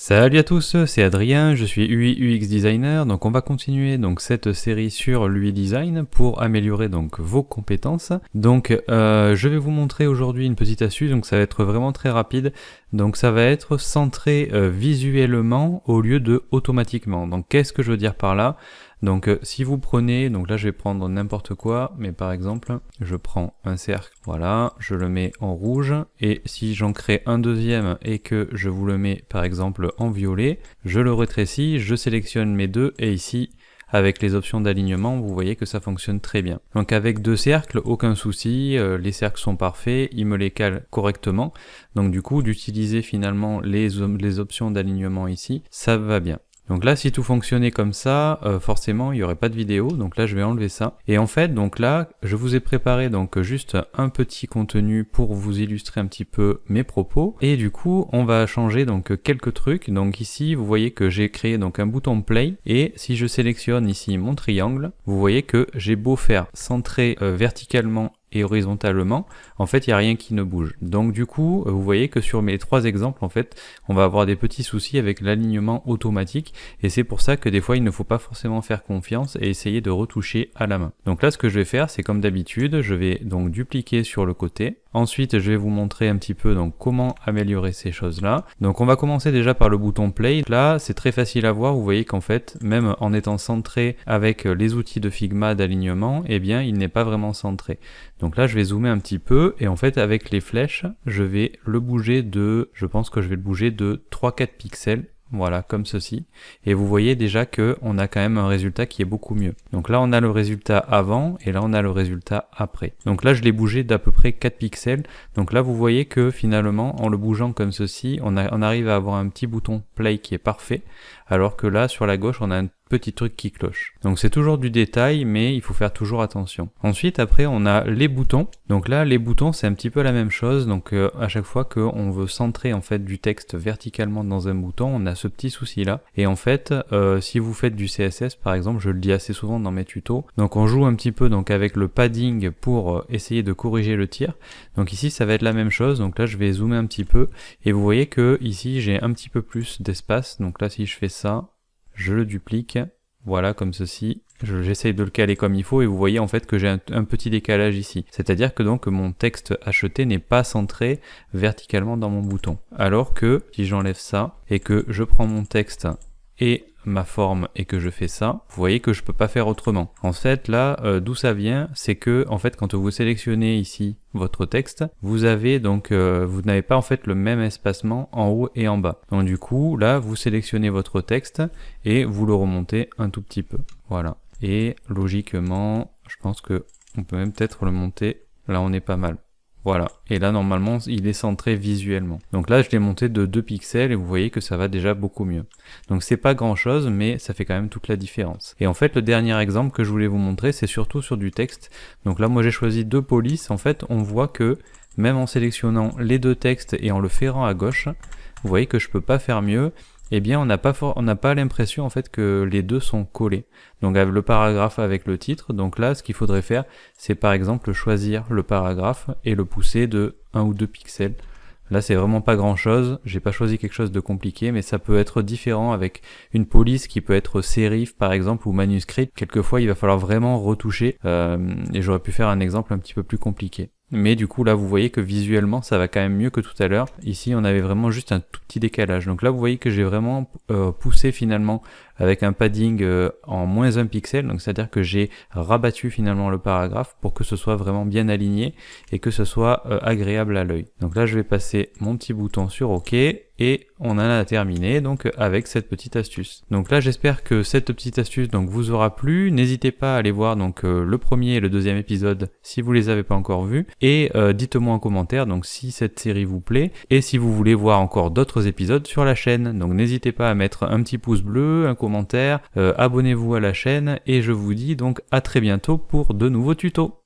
Salut à tous, c'est Adrien, je suis UI UX designer. Donc on va continuer cette série sur l'UI design pour améliorer vos compétences. Je vais vous montrer aujourd'hui une petite astuce, donc ça va être vraiment très rapide. Donc ça va être centré visuellement au lieu de automatiquement. Donc qu'est-ce que je veux dire par là? Si vous prenez, donc là je vais prendre n'importe quoi, mais par exemple, je prends un cercle, voilà, je le mets en rouge, et si j'en crée un deuxième et que je vous le mets par exemple en violet, je le rétrécis, je sélectionne mes deux, et ici, avec les options d'alignement, vous voyez que ça fonctionne très bien. Donc avec deux cercles, aucun souci, les cercles sont parfaits, il me les cale correctement, donc du coup, d'utiliser finalement les options d'alignement ici, ça va bien. Donc là, si tout fonctionnait comme ça, forcément, il n'y aurait pas de vidéo. Donc là, je vais enlever ça. Et en fait, donc là, je vous ai préparé juste un petit contenu pour vous illustrer un petit peu mes propos. Et du coup, on va changer quelques trucs. Donc ici, vous voyez que j'ai créé un bouton play. Et si je sélectionne ici mon triangle, vous voyez que j'ai beau faire centrer verticalement et horizontalement, en fait il n'y a rien qui ne bouge. Donc du coup, vous voyez que sur mes trois exemples, en fait, on va avoir des petits soucis avec l'alignement automatique, et c'est pour ça que des fois il ne faut pas forcément faire confiance et essayer de retoucher à la main. Donc là, ce que je vais faire, c'est comme d'habitude, je vais donc dupliquer sur le côté. Ensuite, je vais vous montrer un petit peu comment améliorer ces choses-là. Donc on va commencer déjà par le bouton play. Là, c'est très facile à voir, vous voyez qu'en fait, même en étant centré avec les outils de Figma d'alignement, eh bien, il n'est pas vraiment centré. Donc là, je vais zoomer un petit peu, et en fait, avec les flèches, je vais le bouger je pense que je vais le bouger de 3-4 pixels. Voilà, comme ceci. Et vous voyez déjà que on a quand même un résultat qui est beaucoup mieux. Donc là, on a le résultat avant, et là, on a le résultat après. Donc là, je l'ai bougé d'à peu près 4 pixels. Donc là, vous voyez que finalement, en le bougeant comme ceci, on arrive à avoir un petit bouton play qui est parfait. Alors que là, sur la gauche, on a un petit truc qui cloche. Donc c'est toujours du détail, mais il faut faire toujours attention. Ensuite, après, on a les boutons. Donc là, les boutons, c'est un petit peu la même chose. Donc à chaque fois qu'on veut centrer en fait du texte verticalement dans un bouton, on a ce petit souci là. Et en fait, si vous faites du CSS par exemple, je le dis assez souvent dans mes tutos, donc on joue un petit peu avec le padding pour essayer de corriger le tir. Donc ici, ça va être la même chose. Donc là, je vais zoomer un petit peu, et vous voyez que ici, j'ai un petit peu plus d'espace. Donc là, si je fais ça, je le duplique, voilà, comme ceci, j'essaye de le caler comme il faut, et vous voyez en fait que j'ai un petit décalage ici. C'est-à-dire que mon texte acheté n'est pas centré verticalement dans mon bouton. Alors que si j'enlève ça, et que je prends mon texte et ma forme et que je fais ça, vous voyez que je peux pas faire autrement. En fait là, d'où ça vient, c'est que en fait quand vous sélectionnez ici votre texte, vous avez vous n'avez pas en fait le même espacement en haut et en bas. Donc du coup là, vous sélectionnez votre texte et vous le remontez un tout petit peu. Voilà. Et logiquement, je pense que on peut même peut-être le monter. Là, on est pas mal. Voilà, et là normalement il est centré visuellement. Donc là je l'ai monté de 2 pixels, et vous voyez que ça va déjà beaucoup mieux. Donc c'est pas grand chose, mais ça fait quand même toute la différence. Et en fait, le dernier exemple que je voulais vous montrer, c'est surtout sur du texte. Donc là moi j'ai choisi deux polices. En fait, on voit que même en sélectionnant les deux textes et en le ferrant à gauche, vous voyez que je peux pas faire mieux. Eh bien on n'a pas l'impression en fait que les deux sont collés. Donc avec le paragraphe avec le titre, donc là ce qu'il faudrait faire, c'est par exemple choisir le paragraphe et le pousser de 1 ou 2 pixels. Là c'est vraiment pas grand chose, j'ai pas choisi quelque chose de compliqué, mais ça peut être différent avec une police qui peut être serif par exemple, ou manuscrit. Quelquefois il va falloir vraiment retoucher, et j'aurais pu faire un exemple un petit peu plus compliqué. Mais du coup là vous voyez que visuellement ça va quand même mieux que tout à l'heure. Ici on avait vraiment juste un tout petit décalage. Donc là vous voyez que j'ai vraiment poussé finalement avec un padding en moins 1 pixel. Donc c'est à dire que j'ai rabattu finalement le paragraphe pour que ce soit vraiment bien aligné et que ce soit agréable à l'œil. Donc là je vais passer mon petit bouton sur OK, et on en a terminé avec cette petite astuce. Donc là j'espère que cette petite astuce vous aura plu. N'hésitez pas à aller voir le premier et le deuxième épisode si vous les avez pas encore vus, et dites-moi en commentaire si cette série vous plaît et si vous voulez voir encore d'autres épisodes sur la chaîne. Donc n'hésitez pas à mettre un petit pouce bleu, un commentaire, abonnez-vous à la chaîne, et je vous dis à très bientôt pour de nouveaux tutos.